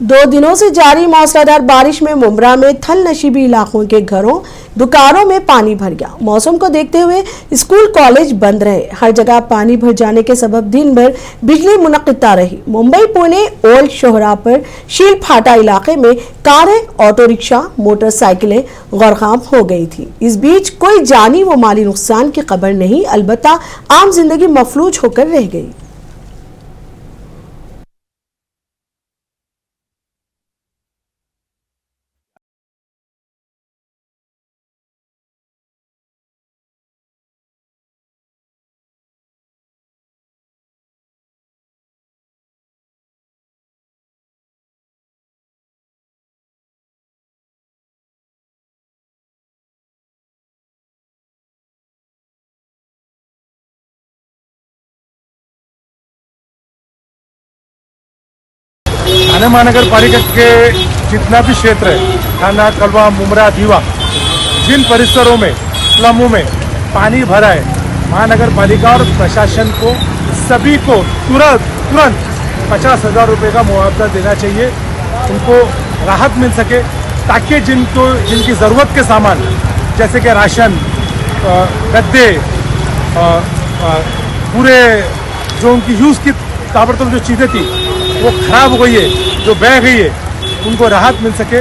2 दिनों से जारी मूसलाधार बारिश में मुमरा में थल नशीबी इलाकों के घरों दुकानों में पानी भर गया। मौसम को देखते हुए स्कूल कॉलेज बंद रहे। हर जगह पानी भर जाने के सबब दिन भर बिजली मुनक़िता रही। मुंबई पुणे ओल्ड शोहरा पर शील फाटा इलाके में कारें, ऑटो रिक्शा, मोटरसाइकिलें गर्काब हो गई थी। इस बीच कोई जानी व माली नुकसान की खबर नहीं, अलबत्ता आम जिंदगी मफलूज होकर रह गई। ठाणे महानगर पालिका के जितना भी क्षेत्र है, थाना, कलवा, मुमरा, दीवा, जिन परिसरों में, स्लमों में पानी भरा है, महानगर पालिका और प्रशासन को सभी को तुरंत 50,000 रुपये का मुआवजा देना चाहिए। उनको राहत मिल सके ताकि जिनकी ज़रूरत के सामान जैसे कि राशन, गद्दे, पूरे जो उनकी यूज़ की ताबड़तोड़ जो चीज़ें थी वो ख़राब हो गई है, जो बह गई है, उनको राहत मिल सके।